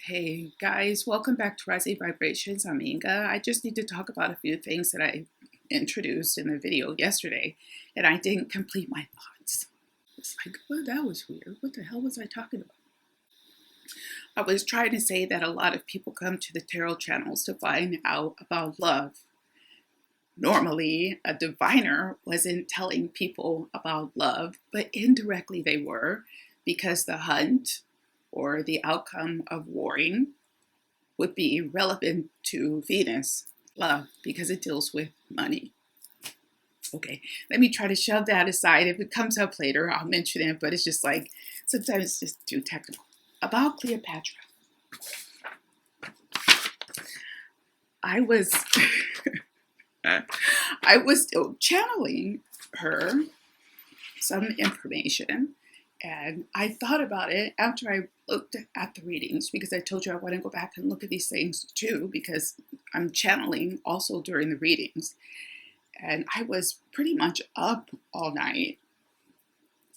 Hey guys, welcome back to Rising Vibrations. I'm Inga. I just need to talk about a few things that I introduced in the video yesterday, and I didn't complete my thoughts. It's like, well, that was weird. What the hell was I talking about? I was trying to say that a lot of people come to the tarot channels to find out about love. Normally, a diviner wasn't telling people about love, but indirectly they were, because the hunt or the outcome of warring would be relevant to Venus love because it deals with money. Okay, let me try to shove that aside. If it comes up later, I'll mention it, but it's just like sometimes it's just too technical. About Cleopatra, I was I was still channeling her some information. And I thought about it after I looked at the readings, because I told you I want to go back and look at these things too, because I'm channeling also during the readings. And I was pretty much up all night.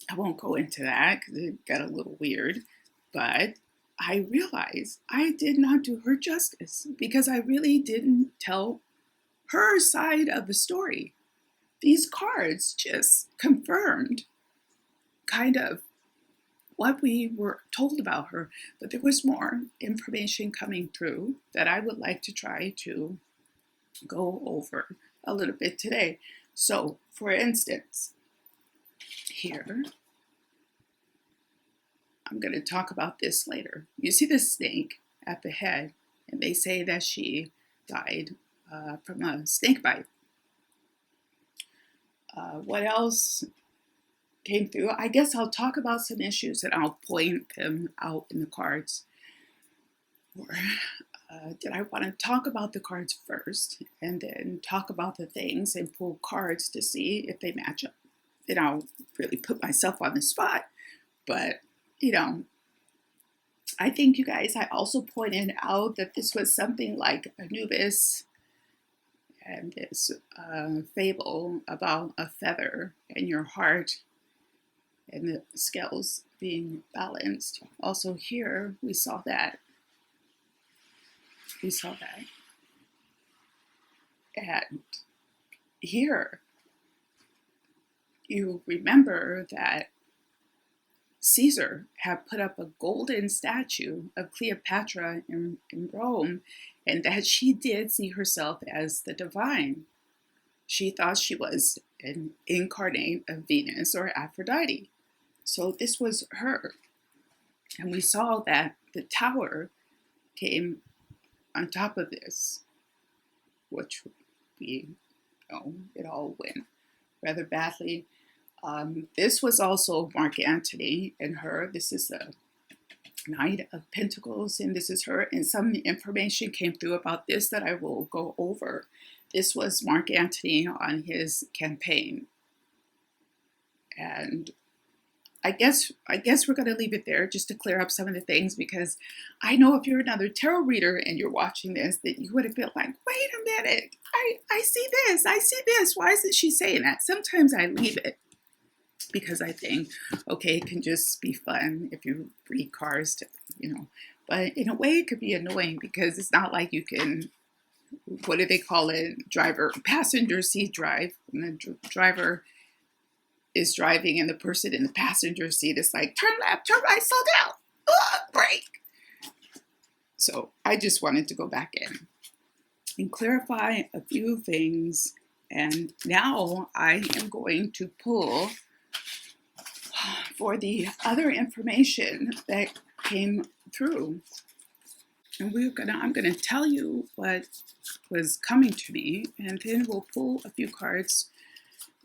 I won't go into that because it got a little weird. But I realized I did not do her justice because I really didn't tell her side of the story. These cards just confirmed kind of what we were told about her, but there was more information coming through that I would like to try to go over a little bit today. So, for instance, here, I'm going to talk about this later. You see the snake at the head, and they say that she died from a snake bite. What else came through? I guess I'll talk about some issues and I'll point them out in the cards. Or did I want to talk about the cards first and then talk about the things and pull cards to see if they match up? Then I'll really put myself on the spot. But, I think you guys, I also pointed out that this was something like Anubis and this fable about a feather in your heart and the scales being balanced. Also here, we saw that. And here, you remember that Caesar had put up a golden statue of Cleopatra in Rome, and that she did see herself as the divine. She thought she was an incarnate of Venus or Aphrodite. So this was her. And we saw that the tower came on top of this, which we know it all went rather badly. This was also Mark Antony and her. This is the Knight of Pentacles, and this is her. And some information came through about this that I will go over. This was Mark Antony on his campaign. And I guess we're going to leave it there just to clear up some of the things, because I know if you're another tarot reader and you're watching this, that you would have been like, wait a minute, I see this. Why isn't she saying that? Sometimes I leave it because I think, okay, it can just be fun if you read cards, but in a way it could be annoying because it's not like you can, what do they call it? Passenger seat drive. And the driver is driving and the person in the passenger seat is like, turn left, turn right, slow down, brake. So I just wanted to go back in and clarify a few things. And now I am going to pull for the other information that came through. And I'm gonna tell you what was coming to me, and then we'll pull a few cards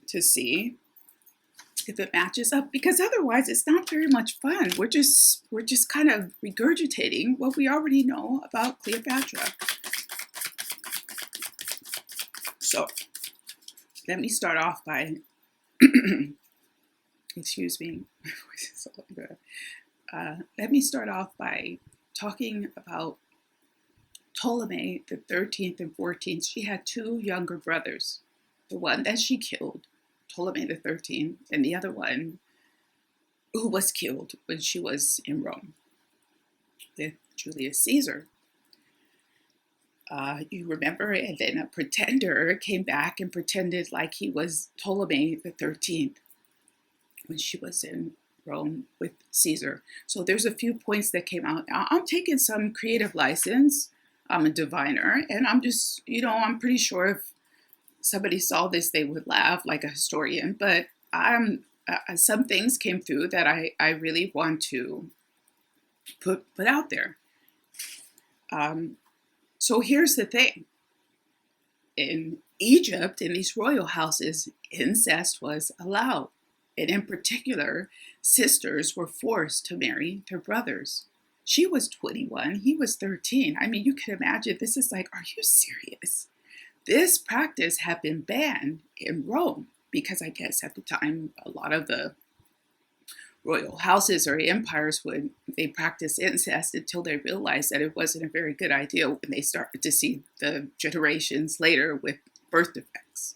to see if it matches up, because otherwise it's not very much fun. We're just kind of regurgitating what we already know about Cleopatra. So let me start off by excuse me, my voice is so good. Let me start off by talking about Ptolemy the 13th and 14th. She had two younger brothers. The one that she killed, Ptolemy the 13th, and the other one who was killed when she was in Rome. with Julius Caesar. You remember, and then a pretender came back and pretended like he was Ptolemy the 13th when she was in Rome with Caesar. So there's a few points that came out. I'm taking some creative license. I'm a diviner, and I'm just, I'm pretty sure if somebody saw this, they would laugh like a historian. But some things came through that I really want to put out there. So here's the thing. In Egypt, in these royal houses, incest was allowed. And in particular, sisters were forced to marry their brothers. She was 21, he was 13. I mean, you can imagine, this is like, are you serious? This practice had been banned in Rome because I guess at the time, a lot of the royal houses or empires they practice incest until they realized that it wasn't a very good idea when they started to see the generations later with birth defects.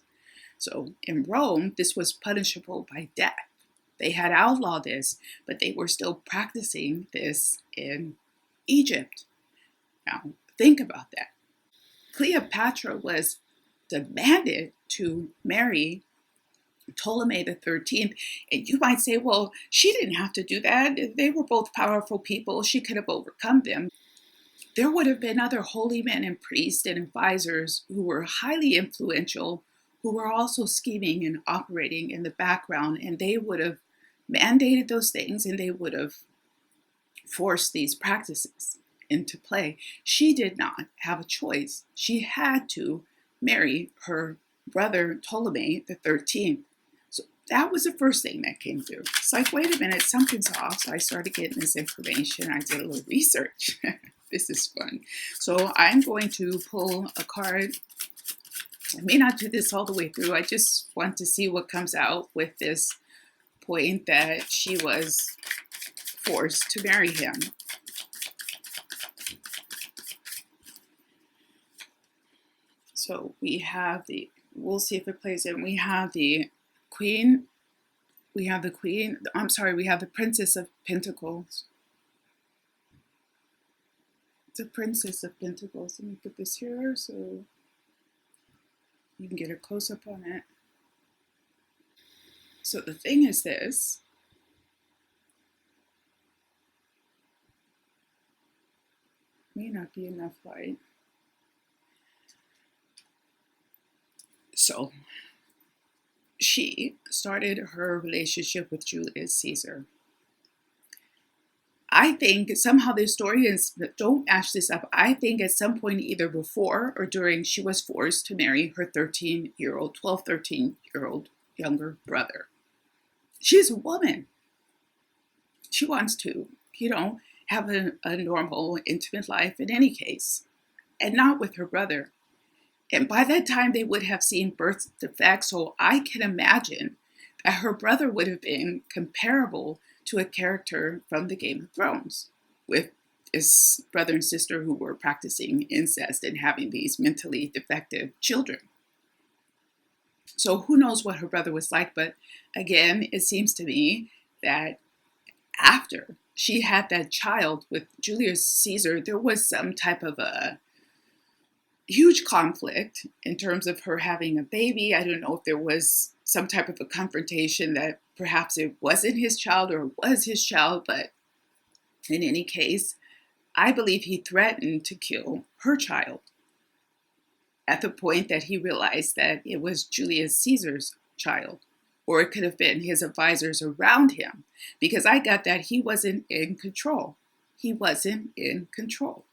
So in Rome, this was punishable by death. They had outlawed this, but they were still practicing this in Egypt. Now, think about that. Cleopatra was demanded to marry Ptolemy the 13th. And you might say, well, she didn't have to do that. They were both powerful people. She could have overcome them. There would have been other holy men and priests and advisors who were highly influential, who were also scheming and operating in the background, and they would have mandated those things and they would have forced these practices into play. She did not have a choice. She had to marry her brother Ptolemy the 13th. So that was the first thing that came through. It's like, wait a minute, something's off. So I started getting this information. I did a little research. This is fun. So I'm going to pull a card. I may not do this all the way through. I just want to see what comes out with this point that she was forced to marry him. So we'll see if it plays in. We have the Queen, we have the Princess of Pentacles. The Princess of Pentacles. Let me put this here so you can get a close-up on it. So the thing is this. May not be enough light. So she started her relationship with Julius Caesar. I think somehow the historians don't match this up. I think at some point, either before or during, she was forced to marry her 13-year-old younger brother. She's a woman. She wants to, have a normal, intimate life in any case, and not with her brother. And by that time, they would have seen birth defects. So I can imagine that her brother would have been comparable to a character from the Game of Thrones, with his brother and sister who were practicing incest and having these mentally defective children. So who knows what her brother was like, but again, it seems to me that after she had that child with Julius Caesar, there was some type of a huge conflict in terms of her having a baby. I don't know if there was some type of a confrontation that perhaps it wasn't his child or was his child, but in any case, I believe he threatened to kill her child at the point that he realized that it was Julius Caesar's child, or it could have been his advisors around him, because I got that he wasn't in control. He wasn't in control.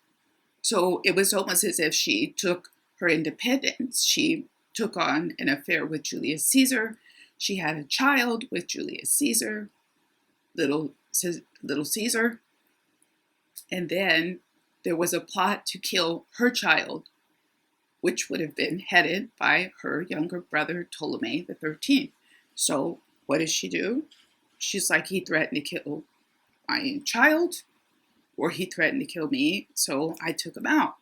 So it was almost as if she took her independence. She took on an affair with Julius Caesar. She had a child with Julius Caesar, little Caesar. And then there was a plot to kill her child, which would have been headed by her younger brother, Ptolemy the 13th. So what does she do? She's like, he threatened to kill my child, or he threatened to kill me, so I took him out.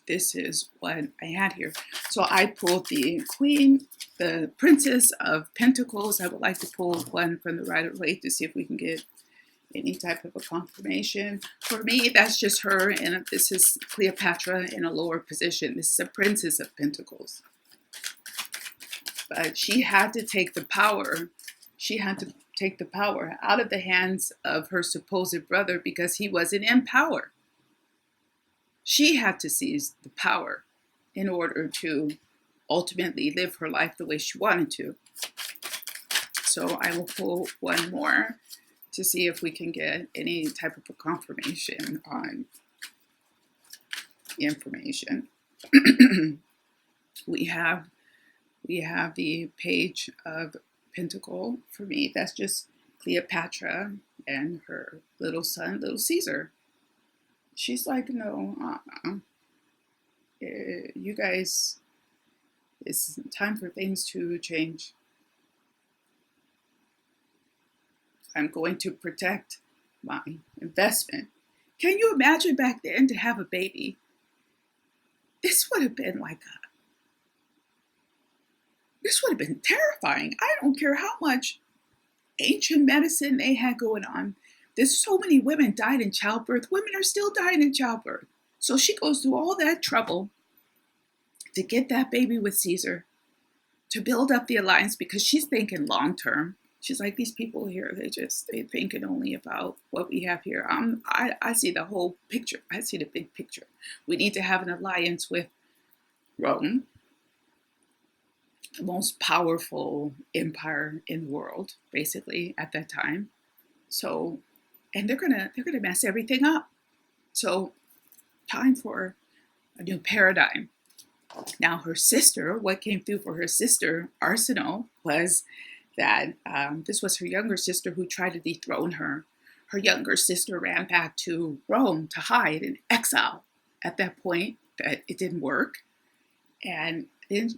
This is what I had here. So I pulled the Queen, the Princess of Pentacles. I would like to pull one from the Rider-Waite to see if we can get Any type of a confirmation. For me, that's just her, and this is Cleopatra in a lower position. This is a Princess of Pentacles. But she had to take the power. She had to take the power out of the hands of her supposed brother because he wasn't in power. She had to seize the power in order to ultimately live her life the way she wanted to. So I will pull one more to see if we can get any type of a confirmation on the information. we have the Page of Pentacle. For me, that's just Cleopatra and her little son, little Caesar. She's like, no, you guys, it's time for things to change. I'm going to protect my investment. Can you imagine back then to have a baby? This would have been this would have been terrifying. I don't care how much ancient medicine they had going on. There's so many women died in childbirth. Women are still dying in childbirth. So she goes through all that trouble to get that baby with Caesar, to build up the alliance because she's thinking long term. She's like, these people here, they're thinking only about what we have here. I see the whole picture. I see the big picture. We need to have an alliance with Rome, the most powerful empire in the world, basically, at that time. So, and they're gonna mess everything up. So, time for a new paradigm. Now, her sister, what came through for her sister, Arsenal, was that this was her younger sister who tried to dethrone her. Her younger sister ran back to Rome to hide in exile at that point, that it didn't work. And then,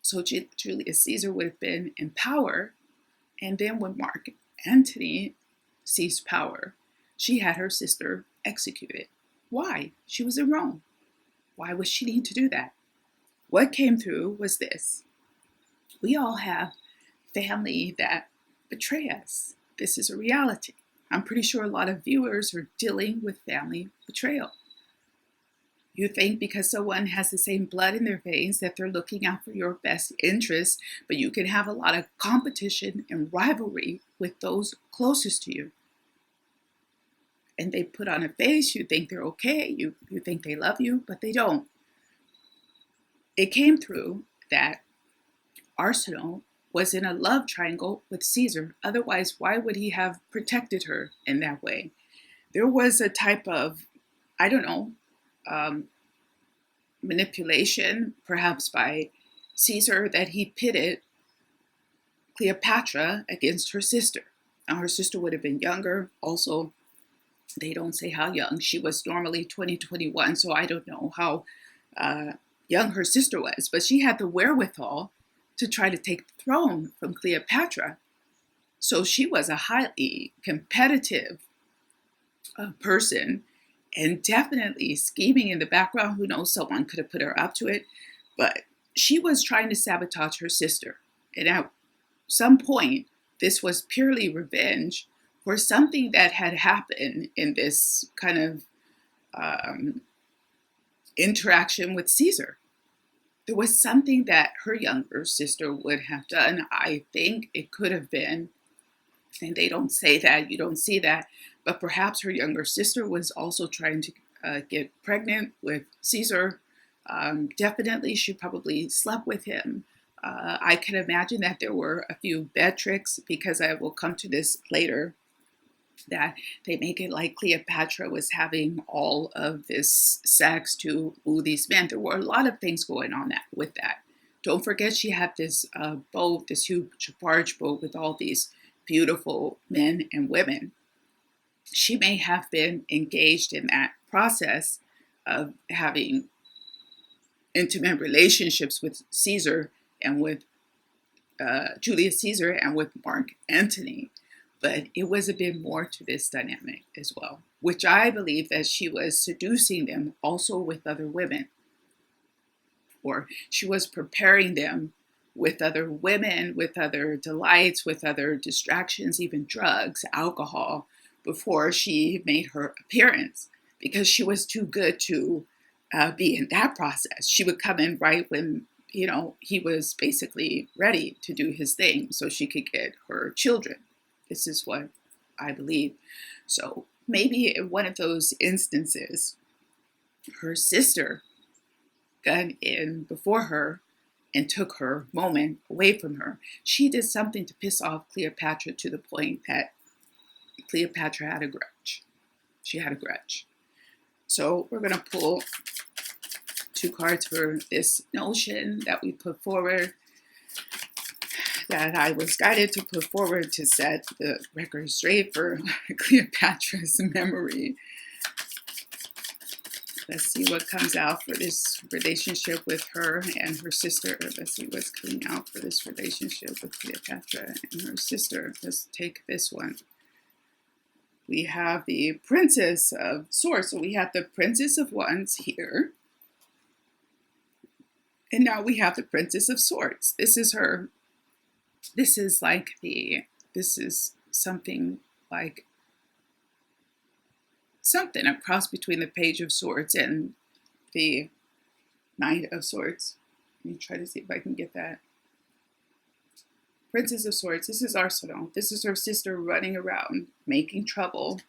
so Julius Caesar would have been in power. And then when Mark Antony seized power, she had her sister executed. Why? She was in Rome. Why would she need to do that? What came through was this. We all have family that betray us. This is a reality. I'm pretty sure a lot of viewers are dealing with family betrayal. You think because someone has the same blood in their veins that they're looking out for your best interest, but you can have a lot of competition and rivalry with those closest to you. And they put on a face, you think they're okay, you think they love you, but they don't. It came through that Arsenal was in a love triangle with Caesar. Otherwise, why would he have protected her in that way? There was a type of, I don't know, manipulation, perhaps by Caesar, that he pitted Cleopatra against her sister. Now, her sister would have been younger. Also, they don't say how young. She was normally 21, so I don't know how young her sister was. But she had the wherewithal to try to take the throne from Cleopatra. So she was a highly competitive person, and definitely scheming in the background. Who knows, someone could have put her up to it. But she was trying to sabotage her sister. And at some point, this was purely revenge for something that had happened in this kind of interaction with Caesar. There was something that her younger sister would have done. I think it could have been, and they don't say that, you don't see that, but perhaps her younger sister was also trying to get pregnant with Caesar. Definitely, she probably slept with him. I can imagine that there were a few bed tricks, because I will come to this later, that they make it like Cleopatra was having all of this sex to woo these men. There were a lot of things going on with that. Don't forget, she had this boat, this huge barge boat with all these beautiful men and women. She may have been engaged in that process of having intimate relationships with Caesar and with Julius Caesar and with Mark Antony. But it was a bit more to this dynamic as well, which I believe that she was seducing them also with other women, or she was preparing them with other women, with other delights, with other distractions, even drugs, alcohol, before she made her appearance because she was too good to be in that process. She would come in right when, he was basically ready to do his thing so she could get her children. This is what I believe. So maybe in one of those instances, her sister got in before her and took her moment away from her. She did something to piss off Cleopatra to the point that Cleopatra had a grudge. She had a grudge. So we're going to pull 2 cards for this notion that we put forward, that I was guided to put forward to set the record straight for Cleopatra's memory. Let's see what comes out for this relationship with her and her sister. Let's see what's coming out for this relationship with Cleopatra and her sister. Let's take this one. We have the Princess of Swords. So we have the Princess of Wands here. And now we have the Princess of Swords. This is her. This is something like something, a cross between the Page of Swords and the Knight of Swords. Let me try to see if I can get that. Princess of Swords, this is Arsenal. This is her sister running around, making trouble,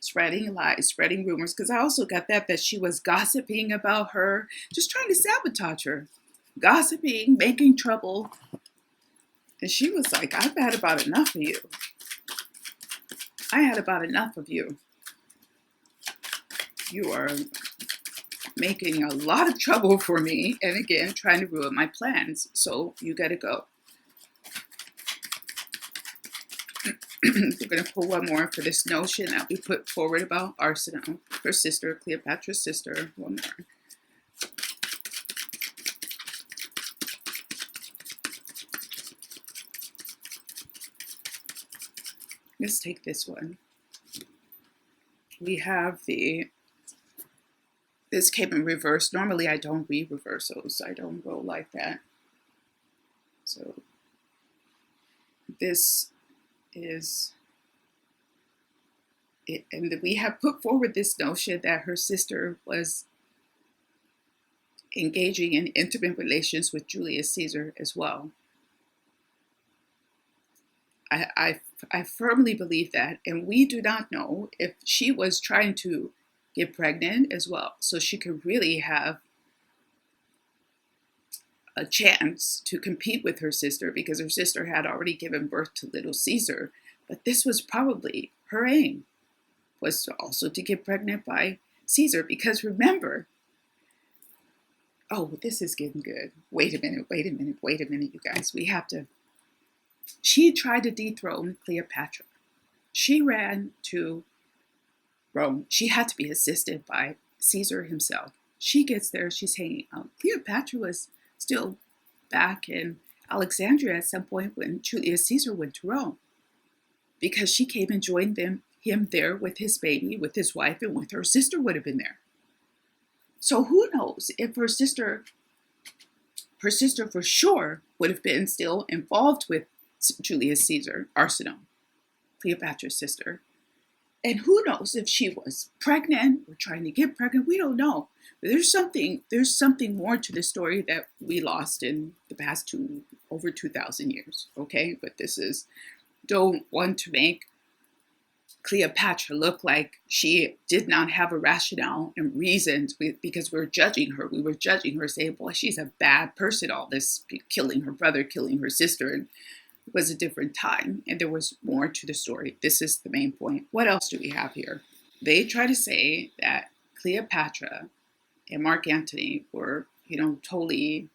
spreading lies, spreading rumors. Because I also got that she was gossiping about her, just trying to sabotage her. Gossiping, making trouble. And she was like, I've had about enough of you. I had about enough of you. You are making a lot of trouble for me. And again, trying to ruin my plans. So you got to go. We're going to pull one more for this notion that we put forward about Arsenal, her sister, Cleopatra's sister. One more. Let's take this one. We have this came in reverse. Normally I don't read reversals. I don't roll like that. So this is it. And we have put forward this notion that her sister was engaging in intimate relations with Julius Caesar as well. I firmly believe that, and we do not know if she was trying to get pregnant as well, so she could really have a chance to compete with her sister, because her sister had already given birth to little Caesar. But this was probably her aim, was also to get pregnant by Caesar, because remember, oh, this is getting good. Wait a minute, you guys. We have to. She tried to dethrone Cleopatra. She ran to Rome. She had to be assisted by Caesar himself. She gets there, she's hanging out. Cleopatra was still back in Alexandria at some point when Julius Caesar went to Rome, because she came and joined him there with his baby, with his wife, and with her sister would have been there. So who knows if her sister for sure would have been still involved with Julius Caesar, Arsenal, Cleopatra's sister. And who knows if she was pregnant or trying to get pregnant. We don't know. But there's something more to the story that we lost in the past over 2,000 years. Okay, but don't want to make Cleopatra look like she did not have a rationale and reasons, because we're judging her. We were judging her, saying, boy, she's a bad person, all this killing her brother, killing her sister. And it was a different time, and there was more to the story. This is the main point. What else do we have here? They try to say that Cleopatra and Mark Antony were, totally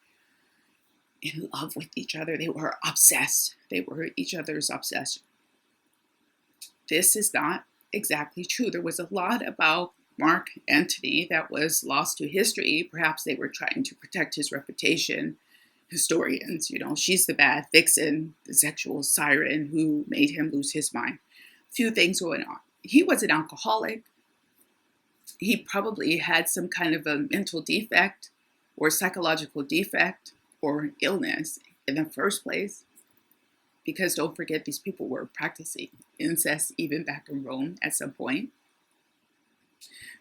in love with each other. They were obsessed. They were each other's obsession. This is not exactly true. There was a lot about Mark Antony that was lost to history. Perhaps they were trying to protect his reputation. Historians, she's the bad vixen, the sexual siren who made him lose his mind. Few things going on. He was an alcoholic. He probably had some kind of a mental defect or psychological defect or illness in the first place, because don't forget, these people were practicing incest even back in Rome at some point.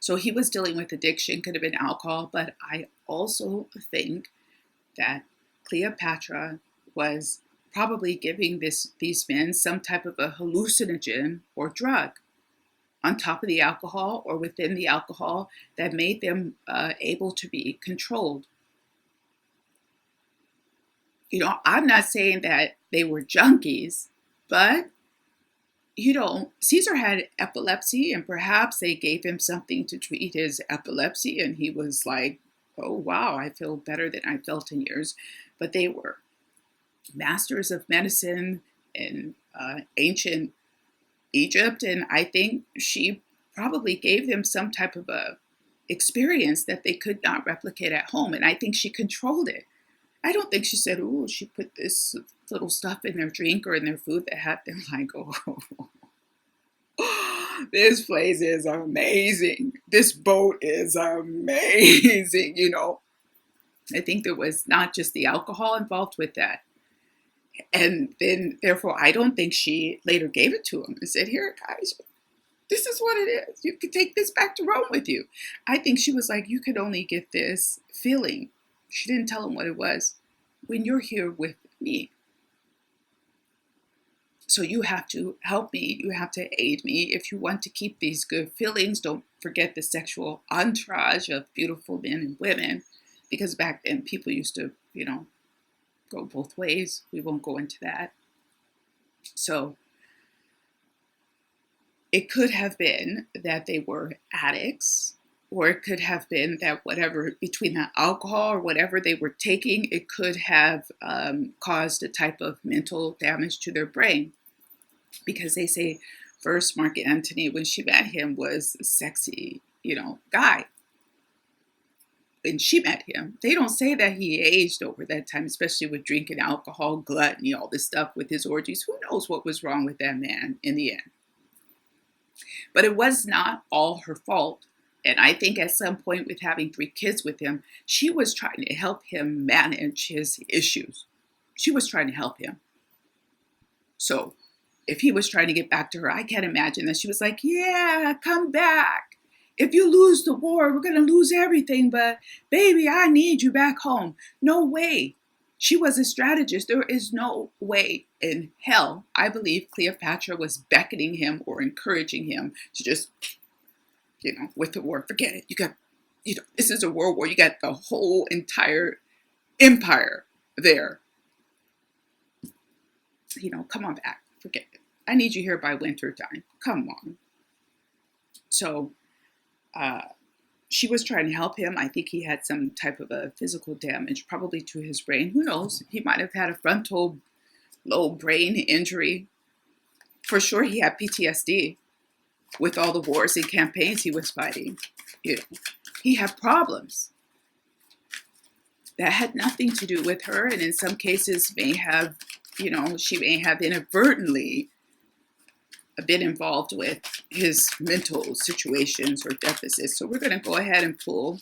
So he was dealing with addiction, could have been alcohol, but I also think that Cleopatra was probably giving these men some type of a hallucinogen or drug on top of the alcohol or within the alcohol that made them able to be controlled. You know, I'm not saying that they were junkies, but Caesar had epilepsy, and perhaps they gave him something to treat his epilepsy, and he was like, oh, wow, I feel better than I felt in years. But they were masters of medicine in ancient Egypt, and I think she probably gave them some type of a experience that they could not replicate at home, and I think she controlled it. I don't think she said, oh, she put this little stuff in their drink or in their food that had them like, oh, this place is amazing. This boat is amazing, I think there was not just the alcohol involved with that. And then, therefore, I don't think she later gave it to him and said, here, guys, this is what it is. You can take this back to Rome with you. I think she was like, you could only get this feeling. She didn't tell him what it was. When you're here with me. So you have to help me. You have to aid me. If you want to keep these good feelings, don't forget the sexual entourage of beautiful men and women. Because back then, people used to, go both ways. We won't go into that. So it could have been that they were addicts, or it could have been that whatever, between the alcohol or whatever they were taking, it could have caused a type of mental damage to their brain. Because they say first Mark Antony, when she met him, was a sexy, guy. And she met him. They don't say that he aged over that time, especially with drinking alcohol, gluttony, all this stuff with his orgies. Who knows what was wrong with that man in the end? But it was not all her fault. And I think at some point with having 3 kids with him, she was trying to help him manage his issues. She was trying to help him. So if he was trying to get back to her, I can't imagine that she was like, yeah, come back. If you lose the war, we're going to lose everything. But baby, I need you back home. No way. She was a strategist. There is no way in hell, I believe Cleopatra was beckoning him or encouraging him to just, with the war, forget it. You got, this is a world war. You got the whole entire empire there. Come on back. Forget it. I need you here by winter time. Come on. So she was trying to help him. I think he had some type of a physical damage, probably to his brain. Who knows? He might have had a frontal lobe brain injury. For sure, he had PTSD with all the wars and campaigns he was fighting. He had problems that had nothing to do with her, and in some cases may have, she may have inadvertently been involved with his mental situations or deficits. So we're going to go ahead and pull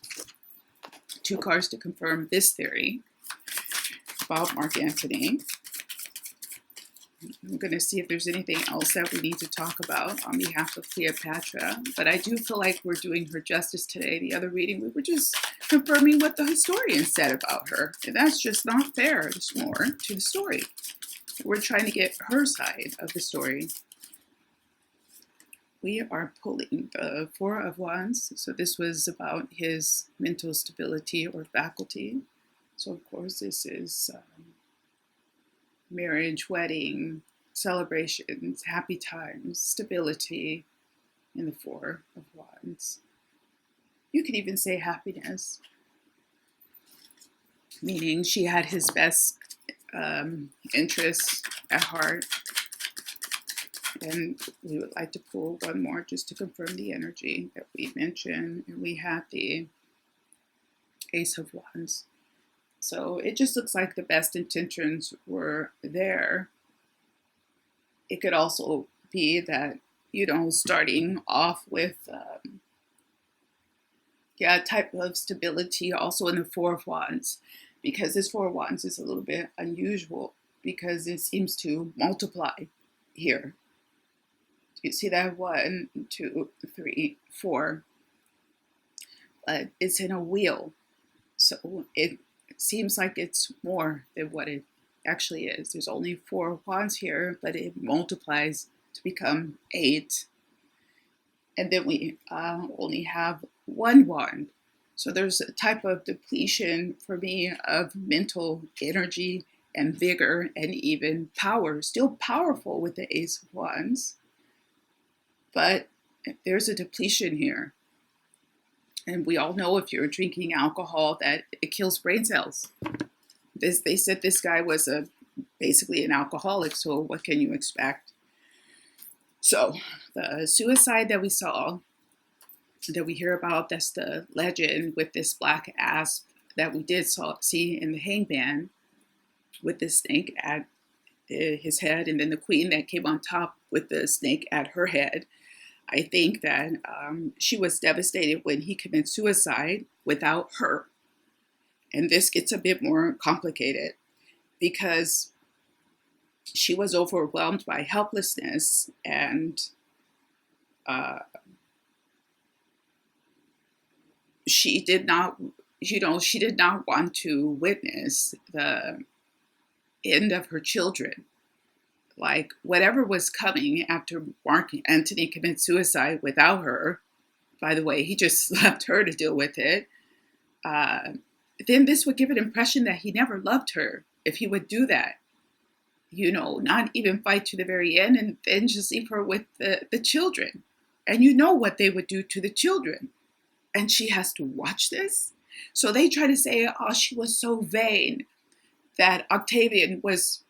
2 cards to confirm this theory about Mark Antony. I'm going to see if there's anything else that we need to talk about on behalf of Cleopatra. But I do feel like we're doing her justice today. The other reading, we were just confirming what the historian said about her. And that's just not fair. There's more to the story. We're trying to get her side of the story. We are pulling the 4 of Wands. So this was about his mental stability or faculty. So of course this is marriage, wedding, celebrations, happy times, stability in the 4 of Wands. You could even say happiness, meaning she had his best interests at heart. And we would like to pull 1 more just to confirm the energy that we mentioned. And we have the Ace of Wands. So it just looks like the best intentions were there. It could also be that, starting off with, type of stability also in the 4 of Wands. Because this 4 of Wands is a little bit unusual. because it seems to multiply here. You see that? 1, 2, 3, 4. But it's in a wheel. So it seems like it's more than what it actually is. There's only 4 wands here, but it multiplies to become 8. And then we only have 1 wand. So there's a type of depletion for me of mental energy and vigor and even power. Still powerful with the Ace of Wands, but there's a depletion here. And we all know if you're drinking alcohol that it kills brain cells. They said this guy was basically an alcoholic, so what can you expect? So the suicide that we saw, that we hear about, that's the legend with this black asp that we did see in the hangman with the snake at his head, and then the queen that came on top with the snake at her head. I think that she was devastated when he committed suicide without her. And this gets a bit more complicated because she was overwhelmed by helplessness, and she did not want to witness the end of her children. Like, whatever was coming after Mark Antony committed suicide without her, by the way, he just left her to deal with it, then this would give an impression that he never loved her if he would do that. Not even fight to the very end and then just leave her with the children. And you know what they would do to the children. And she has to watch this. So they try to say, oh, she was so vain that Octavian was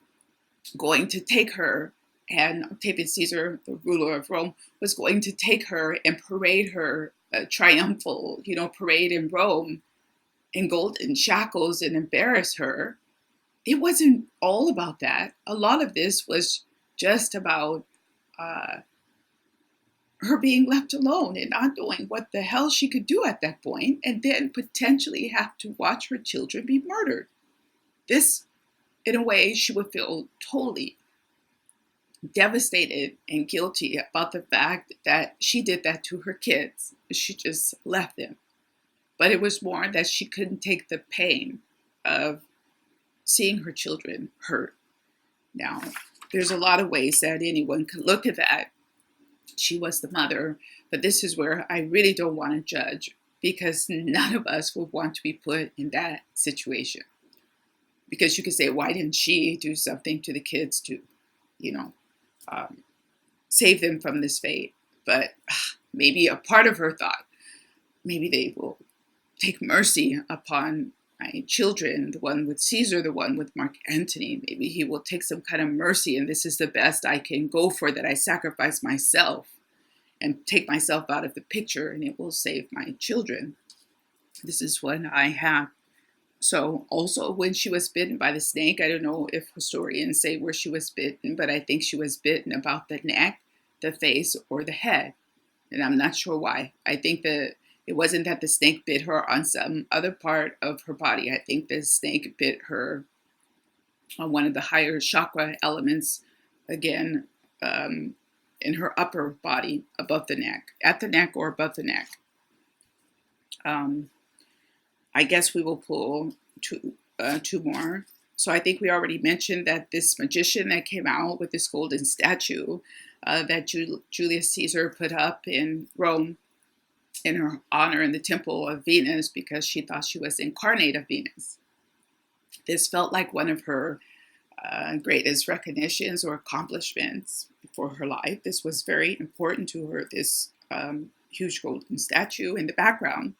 going to take her, and Octavian Caesar, the ruler of Rome, was going to take her and parade her triumphal, parade in Rome in golden shackles and embarrass her. It wasn't all about that. A lot of this was just about her being left alone and not knowing what the hell she could do at that point, and then potentially have to watch her children be murdered. This, in a way, she would feel totally devastated and guilty about the fact that she did that to her kids. She just left them. But it was more that she couldn't take the pain of seeing her children hurt. Now, there's a lot of ways that anyone could look at that. She was the mother, but this is where I really don't want to judge, because none of us would want to be put in that situation. Because you could say, why didn't she do something to the kids to, save them from this fate? But maybe a part of her thought, maybe they will take mercy upon my children, the one with Caesar, the one with Mark Antony. Maybe he will take some kind of mercy, and this is the best I can go for, that I sacrifice myself and take myself out of the picture, and it will save my children. This is what I have. So also when she was bitten by the snake, I don't know if historians say where she was bitten, but I think she was bitten about the neck, the face, or the head. And I'm not sure why. I think that it wasn't that the snake bit her on some other part of her body. I think the snake bit her on one of the higher chakra elements, again, in her upper body, above the neck, at the neck or above the neck. I guess we will pull two more. So I think we already mentioned that this magician that came out with this golden statue that Julius Caesar put up in Rome in her honor in the temple of Venus, because she thought she was incarnate of Venus. This felt like one of her greatest recognitions or accomplishments for her life. This was very important to her, this huge golden statue. In the background,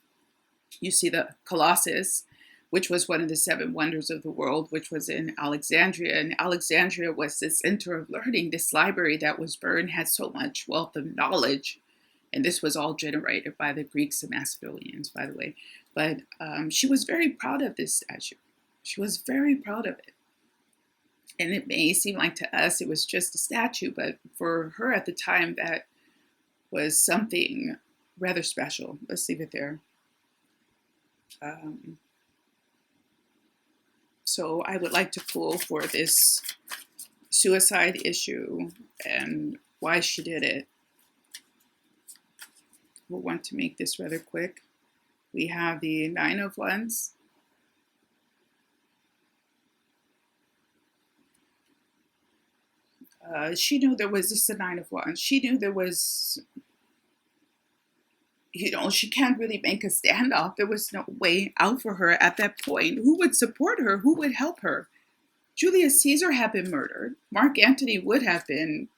you see the Colossus, which was one of the 7 wonders of the world, which was in Alexandria. And Alexandria was the center of learning. This library that was burned had so much wealth of knowledge. And this was all generated by the Greeks and Macedonians, by the way. But she was very proud of this statue. She was very proud of it. And it may seem like to us it was just a statue, but for her at the time, that was something rather special. Let's leave it there. So I would like to pull for this suicide issue and why she did it. We'll want to make this rather quick. We have the Nine of Wands. She knew there was just a Nine of Wands. She knew there was, she can't really make a standoff. There was no way out for her at that point. Who would support her? Who would help her? Julius Caesar had been murdered. Mark Antony would have been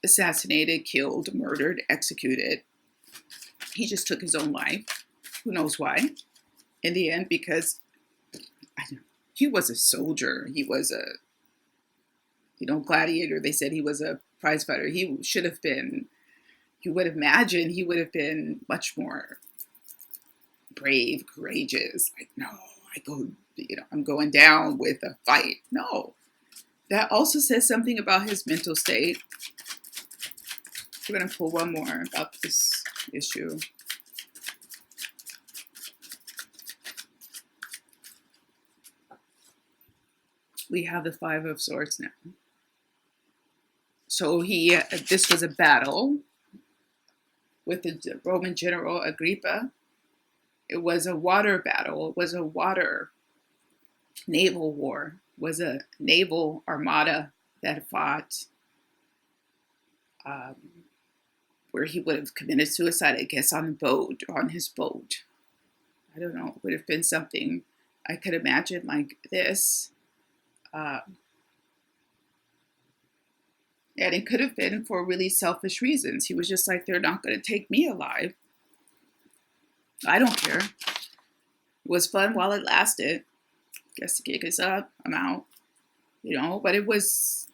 assassinated, killed, murdered, executed. He just took his own life. Who knows why? In the end, because he was a soldier. He was a, gladiator. They said he was a prize fighter. He should have been, you would imagine he would have been much more brave, courageous. Like, no, I'm going down with a fight. No. That also says something about his mental state. We're going to pull one more about this issue. We have the Five of Swords now. So this was a battle with the Roman general Agrippa. It was a water battle. It was a water naval war. It was a naval armada that fought, where he would have committed suicide, I guess, on his boat. I don't know. It would have been something I could imagine like this. And it could have been for really selfish reasons. He was just like, they're not going to take me alive. I don't care. It was fun while it lasted. Guess the gig is up. I'm out. But it was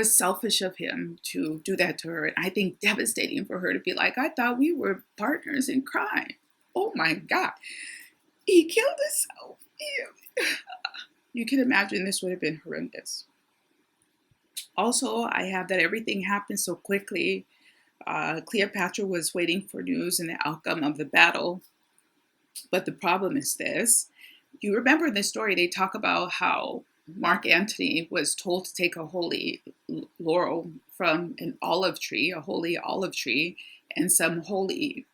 selfish of him to do that to her. And I think devastating for her to be like, I thought we were partners in crime. Oh my God. He killed himself. You can imagine this would have been horrendous. Also, I have that everything happened so quickly. Cleopatra was waiting for news and the outcome of the battle. But the problem is this. You remember in the story, they talk about how Mark Antony was told to take a holy laurel from an olive tree, a holy olive tree, and some holy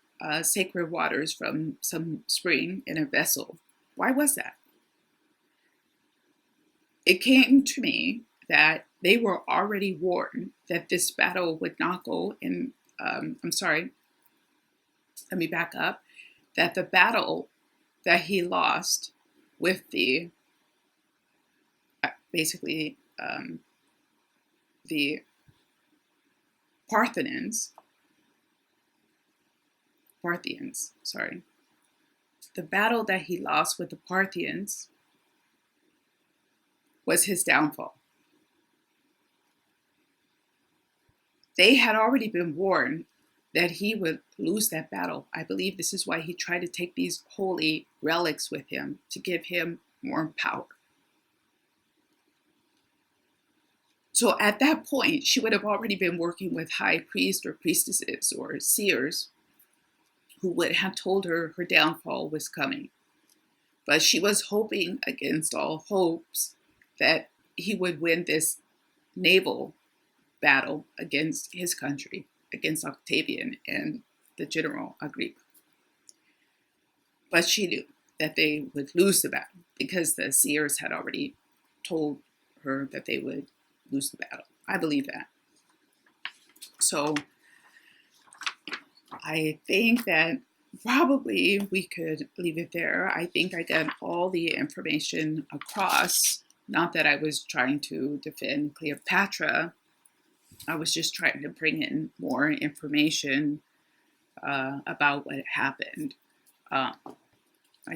sacred waters from some spring in a vessel. Why was that? It came to me that they were already warned that this battle would not go in, let me back up, that the battle that he lost with the, basically, the Parthians, the battle that he lost with the Parthians was his downfall. They had already been warned that he would lose that battle. I believe this is why he tried to take these holy relics with him to give him more power. So at that point, she would have already been working with high priests or priestesses or seers who would have told her her downfall was coming. But she was hoping against all hopes that he would win this naval battle against his country, against Octavian and the general Agrippa. But she knew that they would lose the battle because the seers had already told her that they would lose the battle. I believe that. So I think that probably we could leave it there. I think I got all the information across. Not that I was trying to defend Cleopatra. I was just trying to bring in more information about what happened. I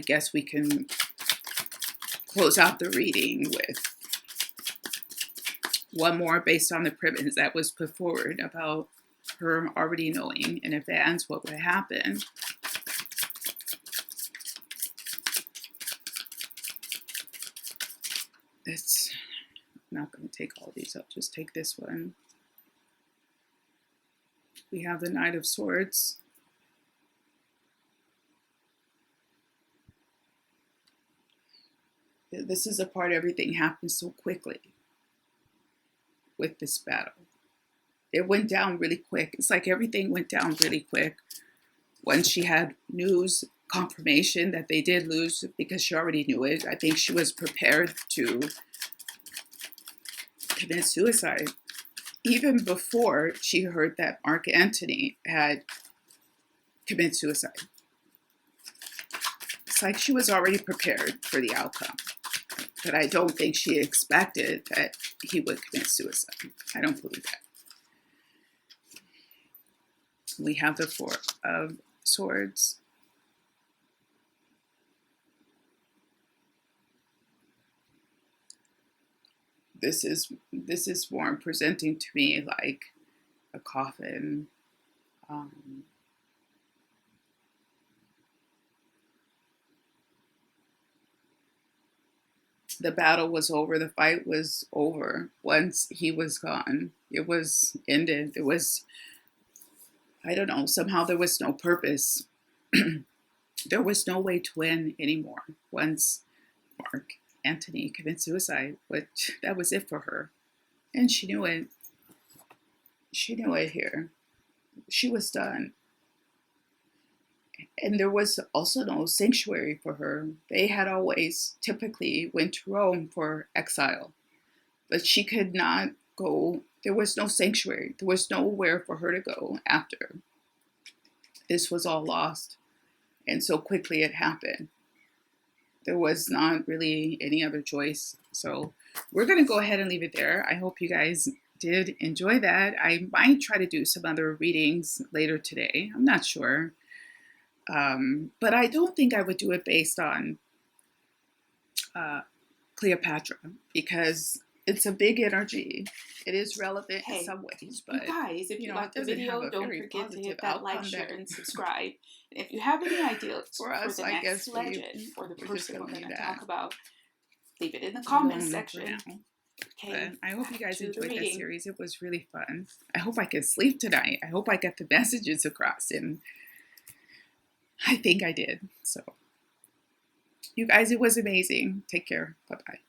guess we can close out the reading with one more based on the premise that was put forward about her already knowing in advance what would happen. It's not going to take all these. I'll just take this one. We have the Knight of Swords. This is the part everything happened so quickly with this battle. It went down really quick. It's like everything went down really quick. Once she had news confirmation that they did lose, because she already knew it, I think she was prepared to commit suicide. Even before she heard that Mark Antony had committed suicide. It's like she was already prepared for the outcome. But I don't think she expected that he would commit suicide. I don't believe that. We have the Four of Swords. This is more presenting to me like a coffin. The battle was over. The fight was over. Once he was gone, it was ended. It was, I don't know, somehow there was no purpose. There was no way to win anymore once Mark Antony committed suicide, but that was it for her. And she knew it. She knew it here. She was done. And there was also no sanctuary for her. They had always typically went to Rome for exile, but she could not go. There was no sanctuary. There was nowhere for her to go after this was all lost. And so quickly it happened. There was not really any other choice. So we're going to go ahead and leave it there. I hope you guys did enjoy that. I might try to do some other readings later today. I'm not sure. But I don't think I would do it based on Cleopatra, because it's a big energy. It is relevant in some ways, but you guys, if you liked the video, don't forget to hit that like, share, and subscribe. And if you have any ideas for us, the next legend or the person we're going to talk about, leave it in the comments section. Okay, but I hope you guys enjoyed this series. It was really fun. I hope I can sleep tonight. I hope I get the messages across, and I think I did. So, you guys, it was amazing. Take care. Bye-bye.